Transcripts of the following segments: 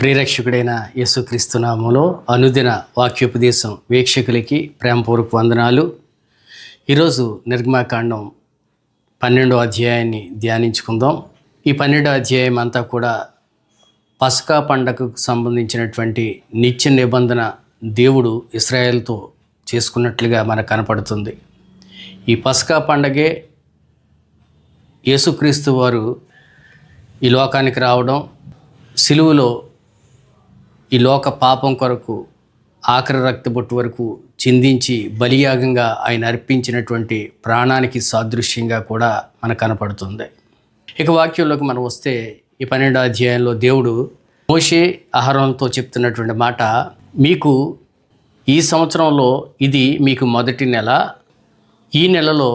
ప్రియరక్షకుడైన యేసుక్రీస్తు నామములో అనుదిన వాక్యోపదేశం వీక్షకులకి ప్రేమపూర్వక వందనాలు. ఈరోజు నిర్గమాకాండం 12వ అధ్యాయాన్ని ధ్యానించుకుందాం. ఈ 12వ అధ్యాయం అంతా కూడా పస్కా పండగకు సంబంధించినటువంటి నిత్య నిబంధన దేవుడు ఇశ్రాయేలుతో చేసుకున్నట్లుగా మనకు కనపడుతుంది. ఈ పస్కా పండగే యేసుక్రీస్తు వారు ఈ లోకానికి రావడం, సిలువలో ఈ లోక పాపం కొరకు ఆఖరి రక్తబొట్టు వరకు చిందించి బలియాగంగా ఆయన అర్పించినటువంటి ప్రాణానికి సాదృశ్యంగా కూడా మనకు కనపడుతుంది. ఇక వాక్యంలోకి మనం వస్తే ఈ 12వ అధ్యాయంలో దేవుడు మోషే అహరోనుతో చెప్తున్నటువంటి మాట, మీకు ఈ సంవత్సరంలో ఇది మీకు మొదటి నెల, ఈ నెలలో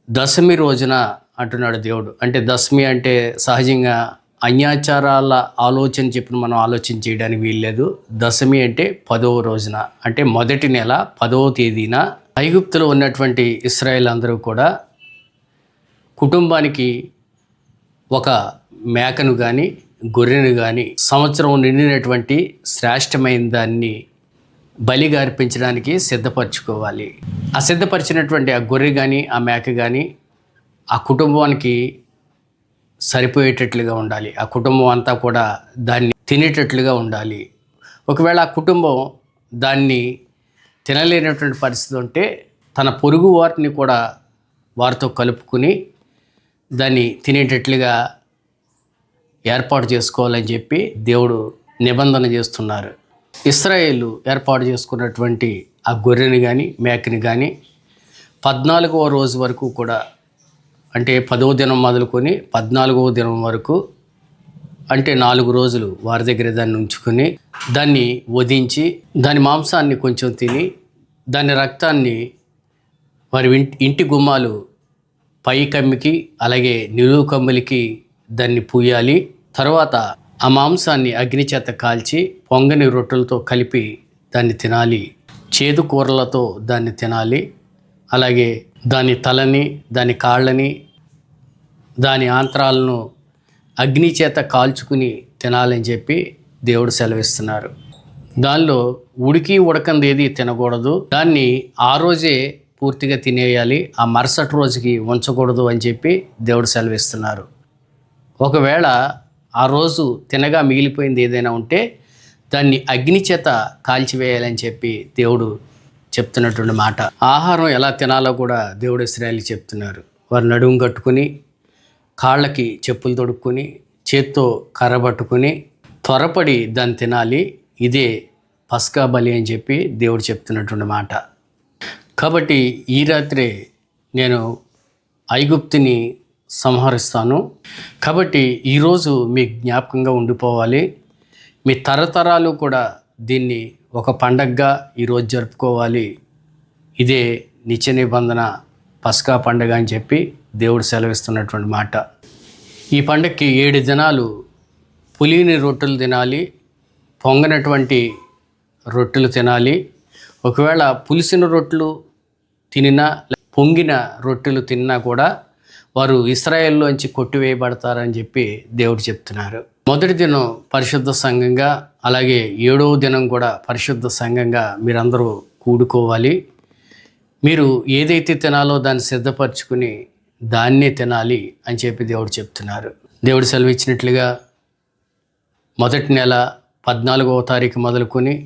దశమి రోజున అంటున్నాడు దేవుడు. అంటే దశమి అంటే సహజంగా అన్యాచారాల ఆలోచన చెప్పిన మనం ఆలోచన చేయడానికి వీల్లేదు. దశమి అంటే 10వ రోజున, అంటే మొదటి నెల 10వ తేదీన ఐగుప్తులో ఉన్నటువంటి ఇశ్రాయేల్ అందరూ కూడా కుటుంబానికి ఒక మేకను కానీ గొర్రెను కానీ సంవత్సరం నిండినటువంటి శ్రేష్టమైన దాన్ని బలిగా అర్పించడానికి సిద్ధపరచుకోవాలి. ఆ సిద్ధపరిచినటువంటి ఆ గొర్రె కానీ ఆ మేక కానీ ఆ కుటుంబానికి సరిపోయేటట్లుగా ఉండాలి. ఆ కుటుంబం అంతా కూడా దాన్ని తినేటట్లుగా ఉండాలి. ఒకవేళ ఆ కుటుంబం దాన్ని తినలేనటువంటి పరిస్థితి ఉంటే తన పొరుగు వారిని కూడా వారితో కలుపుకుని దాన్ని తినేటట్లుగా ఏర్పాటు చేసుకోవాలని చెప్పి దేవుడు నిబంధన చేస్తున్నారు. ఇశ్రాయేలు ఏర్పాటు చేసుకున్నటువంటి ఆ గొర్రెని కానీ మేకని కానీ 14వ రోజు వరకు కూడా, అంటే 10వ దినం మొదలుకొని 14వ దినం వరకు, అంటే 4 రోజులు వారి దగ్గర దాన్ని ఉంచుకొని దాన్ని వధించి దాని మాంసాన్ని కొంచెం తిని దాని రక్తాన్ని వారి ఇంటి గుమ్మాలు పై కమ్మికి అలాగే నిలువు కమ్ములకి దాన్ని పూయాలి. తర్వాత ఆ మాంసాన్ని అగ్ని చేత కాల్చి పొంగని రొట్టెలతో కలిపి దాన్ని తినాలి. చేదు కూరలతో దాన్ని తినాలి. అలాగే దాని తలని, దాని కాళ్ళని, దాని ఆంత్రాలను అగ్ని చేత కాల్చుకుని తినాలని చెప్పి దేవుడు సెలవిస్తున్నారు. దానిలో ఉడకంది ఏది తినకూడదు. దాన్ని ఆ రోజే పూర్తిగా తినేయాలి, ఆ మరుసటి రోజుకి ఉంచకూడదు అని చెప్పి దేవుడు సెలవిస్తున్నారు. ఒకవేళ ఆ రోజు తినగా మిగిలిపోయింది ఏదైనా ఉంటే దాన్ని అగ్ని చేత కాల్చివేయాలని చెప్పి దేవుడు చెప్తున్నటువంటి మాట. ఆహారం ఎలా తినాలో కూడా దేవుడు ఇశ్రాయేలుకి చెప్తున్నారు. వారు నడుము కట్టుకుని, కాళ్ళకి చెప్పులు తొడుక్కుని, చేత్తో కర్ర పట్టుకుని త్వరపడి దాన్ని తినాలి. ఇదే పస్కా బలి అని చెప్పి దేవుడు చెప్తున్నటువంటి మాట. కాబట్టి ఈ రాత్రే నేను ఐగుప్తుని సంహరిస్తాను. కాబట్టి ఈరోజు మీ జ్ఞాపకంగా ఉండిపోవాలి. మీ తరతరాలు కూడా దీన్ని ఒక పండగగా ఈరోజు జరుపుకోవాలి. ఇదే నిత్య నిబంధన పస్కా పండుగ అని చెప్పి దేవుడు సెలవిస్తున్నటువంటి మాట. ఈ పండగకి 7 దినాలు పులిని రొట్టెలు తినాలి, పొంగనటువంటి రొట్టెలు తినాలి. ఒకవేళ పులిసిన రొట్టెలు తినినా పొంగిన రొట్టెలు తిన్నా కూడా వారు ఇశ్రాయేల్లోంచి కొట్టివేయబడతారని చెప్పి దేవుడు చెప్తున్నారు. మొదటి దినం పరిశుద్ధ సంఘంగా, అలాగే 7వ దినం కూడా పరిశుద్ధ సంఘంగా మీరందరూ కూడుకోవాలి. మీరు ఏదైతే తినాలో దాన్ని సిద్ధపరచుకుని దాన్నే తినాలి అని చెప్పి దేవుడు చెప్తున్నారు. దేవుడు సెలవిచ్చినట్లుగా మొదటి నెల 14వ తారీఖు మొదలుకొని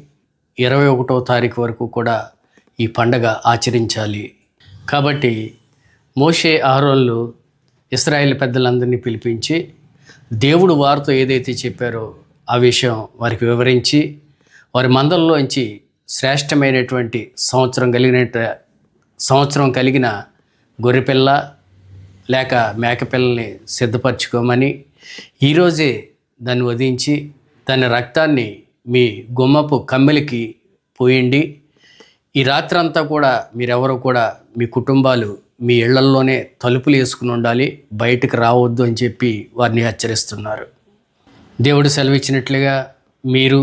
21వ తారీఖు వరకు కూడా ఈ పండగ ఆచరించాలి. కాబట్టి మోషే అహరోనులు ఇశ్రాయేలు పెద్దలందరినీ పిలిపించి దేవుడు వారితో ఏదైతే చెప్పారో ఆ విషయం వారికి వివరించి, వారి మందల్లోంచి శ్రేష్టమైనటువంటి సంవత్సరం కలిగిన గొర్రెపిల్ల లేక మేకపిల్లని సిద్ధపరచుకోమని, ఈరోజే దాన్ని వధించి దాని రక్తాన్ని మీ గుమ్మపు కమ్మెలికి పోయండి. ఈ రాత్రంతా కూడా మీరెవరూ కూడా మీ కుటుంబాలు మీ ఇళ్లల్లోనే తలుపులు వేసుకుని ఉండాలి, బయటకు రావద్దు అని చెప్పి వారిని హెచ్చరిస్తున్నారు. దేవుడు సెలవిచ్చినట్లుగా మీరు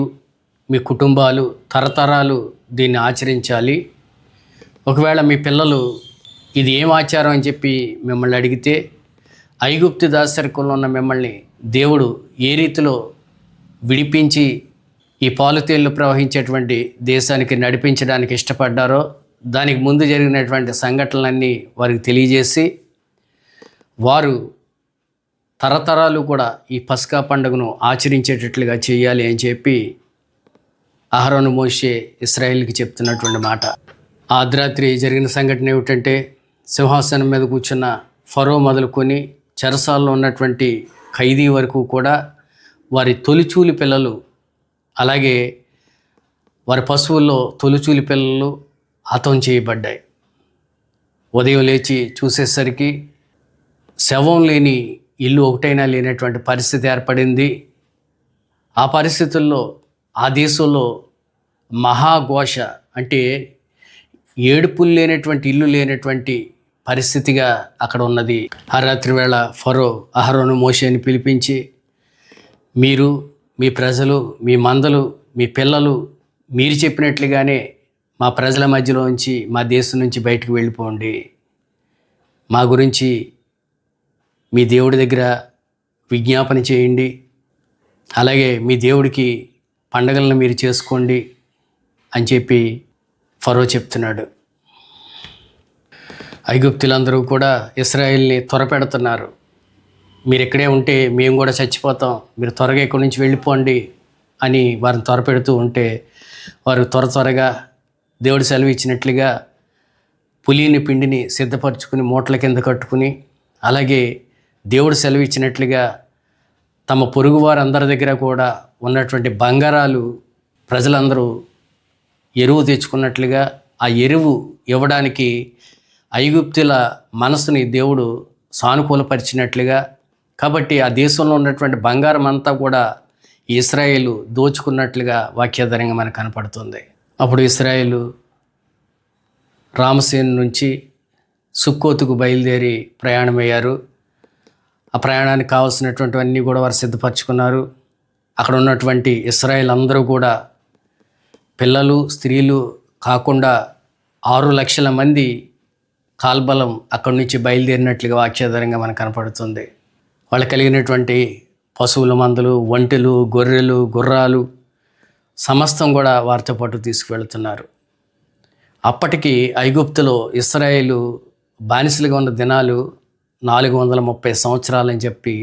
మీ కుటుంబాలు తరతరాలు దీన్ని ఆచరించాలి. ఒకవేళ మీ పిల్లలు ఇది ఏం ఆచారం అని చెప్పి మిమ్మల్ని అడిగితే, ఐగుప్తు దాసరికంలో ఉన్న మిమ్మల్ని దేవుడు ఏ రీతిలో విడిపించి ఈ పాలుతేళ్లు ప్రవహించేటువంటి దేశానికి నడిపించడానికి ఇష్టపడ్డారో దానికి ముందు జరిగినటువంటి సంఘటనలన్నీ వారికి తెలియజేసి వారు తరతరాలు కూడా ఈ పస్కా పండుగను ఆచరించేటట్లుగా చేయాలి అని చెప్పి అహరోను మోషే ఇశ్రాయేలుకి చెప్తున్నటువంటి మాట. ఆ అర్ధరాత్రి జరిగిన సంఘటన ఏమిటంటే, సింహాసనం మీద కూర్చున్న ఫరో మొదలుకొని చెరసాల్లో ఉన్నటువంటి ఖైదీ వరకు కూడా వారి తొలిచూలి పిల్లలు, అలాగే వారి పశువుల్లో తొలిచూలి పిల్లలు హతం చేయబడ్డాయి. ఉదయం లేచి చూసేసరికి శవం లేని ఇల్లు ఒకటైనా లేనటువంటి పరిస్థితి ఏర్పడింది. ఆ పరిస్థితుల్లో ఆ దేశంలో మహాఘోష, అంటే ఏడుపులు లేనటువంటి ఇల్లు లేనటువంటి పరిస్థితిగా అక్కడ ఉన్నది. ఆ రాత్రి వేళ ఫరో అహరోను మోషేని పిలిపించి, మీరు, మీ ప్రజలు, మీ మందలు, మీ పిల్లలు మీరు చెప్పినట్లుగానే మా ప్రజల మధ్యలోంచి, మా దేశం నుంచి బయటకు వెళ్ళిపోండి. మా గురించి మీ దేవుడి దగ్గర విజ్ఞాపన చేయండి, అలాగే మీ దేవుడికి పండగలను మీరు చేసుకోండి అని చెప్పి ఫరో చెప్తున్నాడు. ఐగుప్తులందరూ కూడా ఇశ్రాయేల్ని త్వరపెడుతున్నారు. మీరు ఇక్కడే ఉంటే మేము కూడా చచ్చిపోతాం, మీరు త్వరగా ఇక్కడి నుంచి వెళ్ళిపోండి అని వారిని త్వరపెడుతూ ఉంటే, వారు త్వరగా దేవుడు సెలవు ఇచ్చినట్లుగా పులిని పిండిని సిద్ధపరచుకుని మూటల కింద కట్టుకుని, అలాగే దేవుడు సెలవు ఇచ్చినట్లుగా తమ పొరుగు వారందరి దగ్గర కూడా ఉన్నటువంటి బంగారాలు ప్రజలందరూ ఎరువు తెచ్చుకున్నట్లుగా ఆ ఎరువు ఇవ్వడానికి ఐగుప్తుల మనసుని దేవుడు సానుకూలపరిచినట్లుగా, కాబట్టి ఆ దేశంలో ఉన్నటువంటి బంగారం అంతా కూడా ఇశ్రాయేలు దోచుకున్నట్లుగా వాక్యాధారంగా మనకు కనపడుతుంది. అప్పుడు ఇశ్రాయేలు రామసేను నుంచి సుక్కోతుకు బయలుదేరి ప్రయాణమయ్యారు. ఆ ప్రయాణానికి కావాల్సినటువంటివన్నీ కూడా వారు సిద్ధపరచుకున్నారు. అక్కడ ఉన్నటువంటి ఇశ్రాయేల్ అందరూ కూడా పిల్లలు, స్త్రీలు కాకుండా 6 లక్షల మంది కాల్బలం అక్కడి నుంచి బయలుదేరినట్లుగా వాక్యాధారంగా మనకు కనపడుతుంది. వాళ్ళు కలిగినటువంటి పశువుల మందలు, ఒంటెలు, గొర్రెలు, గుర్రాలు సమస్తం కూడా వారితో పాటు తీసుకువెళ్తున్నారు. అప్పటికి ఐగుప్తులో ఇశ్రాయేలు బానిసలుగా ఉన్న దినాలు 430 సంవత్సరాలని చెప్పి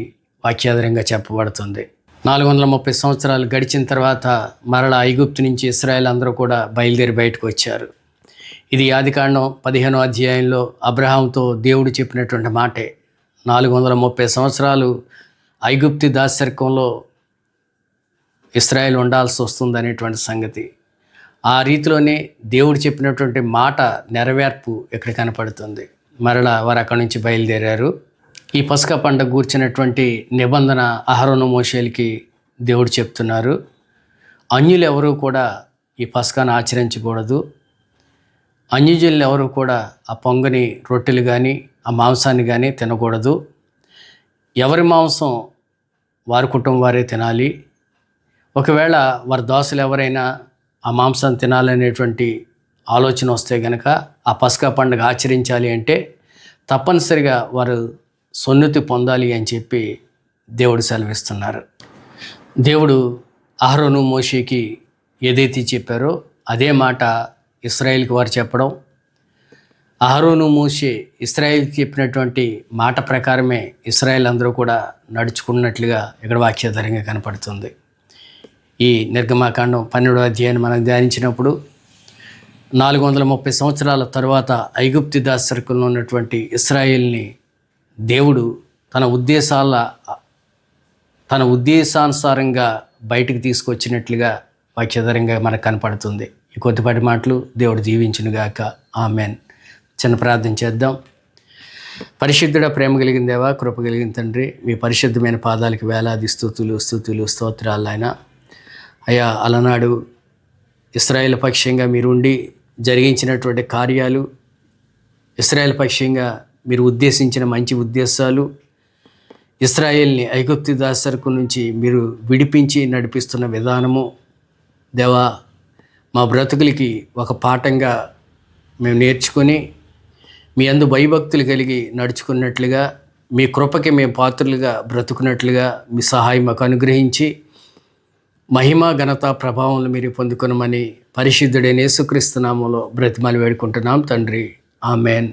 వాక్యాధారంగా చెప్పబడుతుంది. 430 సంవత్సరాలు గడిచిన తర్వాత మరలా ఐగుప్తు నుంచి ఇశ్రాయేల్ అందరూ కూడా బయలుదేరి బయటకు వచ్చారు. ఇది ఆదికాండం 15వ అధ్యాయంలో అబ్రహాంతో దేవుడు చెప్పినటువంటి మాటే. 430 సంవత్సరాలు ఐగుప్తు దాస్యర్కంలో ఇశ్రాయేల్ ఉండాల్సి వస్తుంది అనేటువంటి సంగతి. ఆ రీతిలోనే దేవుడు చెప్పినటువంటి మాట నెరవేర్పు ఇక్కడ కనపడుతుంది. మరలా వారు అక్కడి నుంచి బయలుదేరారు. ఈ పస్కా పండుగ గూర్చినటువంటి నిబంధన అహరోను మోషేలకి దేవుడు చెప్తున్నారు. అన్యులు ఎవరూ కూడా ఈ పస్కాను ఆచరించకూడదు. అన్యజనులు ఎవరు కూడా ఆ పొంగని రొట్టెలు కానీ ఆ మాంసాన్ని కానీ తినకూడదు. ఎవరి మాంసం వారి కుటుంబం వారే తినాలి. ఒకవేళ వారి దాసులు ఎవరైనా ఆ మాంసాన్ని తినాలనేటువంటి ఆలోచన వస్తే కనుక ఆ పస్కా పండుగ ఆచరించాలి అంటే తప్పనిసరిగా వారు సున్నతి పొందాలి అని చెప్పి దేవుడు సెలవిస్తున్నారు. దేవుడు అహరోను మోషేకి ఏదైతే చెప్పారో అదే మాట ఇశ్రాయేల్కి వారు చెప్పడం, అహరోను మోషే ఇశ్రాయేల్కి చెప్పినటువంటి మాట ప్రకారమే ఇశ్రాయేల్ అందరూ కూడా నడుచుకున్నట్లుగా ఇక్కడ వాక్యాధారంగా కనపడుతుంది. ఈ నిర్గమాకాండం 12వ అధ్యాయాన్ని మనం ధ్యానించినప్పుడు 430 సంవత్సరాల తరువాత ఐగుప్తు దాస్యర్కంలో ఉన్నటువంటి ఇశ్రాయేల్ని దేవుడు తన ఉద్దేశానుసారంగా బయటికి తీసుకొచ్చినట్లుగా వాక్యాధారంగా మనకు కనపడుతుంది. ఈ కొద్దిపాటి మాటలు దేవుడు దీవించునుగాక. ఆమెన్. చిన్న ప్రార్థన చేద్దాం. పరిశుద్ధుడా, ప్రేమ కలిగిన దేవా, కృప కలిగిన తండ్రి, మీ పరిశుద్ధమైన పాదాలకు వేలాది స్తుతులు స్తోత్రాలు ఆయన. అయ్యా, అలనాడు ఇశ్రాయేల్ పక్షంగా మీరుండి జరిగించినటువంటి కార్యాలు, ఇశ్రాయేల్ పక్షంగా మీరు ఉద్దేశించిన మంచి ఉద్దేశాలు, ఇశ్రాయేల్ని ఐగుప్తు దాస్యర్కం నుంచి మీరు విడిపించి నడిపిస్తున్న విధానము దేవా, మా బ్రతుకులకి ఒక పాఠంగా మేము నేర్చుకొని మీ అందు భయభక్తులు కలిగి నడుచుకున్నట్లుగా, మీ కృపకి మేము పాత్రలుగా బ్రతుకున్నట్లుగా మీ సహాయం మాకు అనుగ్రహించి మహిమ ఘనత ప్రభావములు మీరు పొందుకొనమని పరిశుద్ధుడైన యేసుక్రీస్తు నామములో బ్రతిమాలి వేడుకుంటున్నాం తండ్రి. ఆమెన్.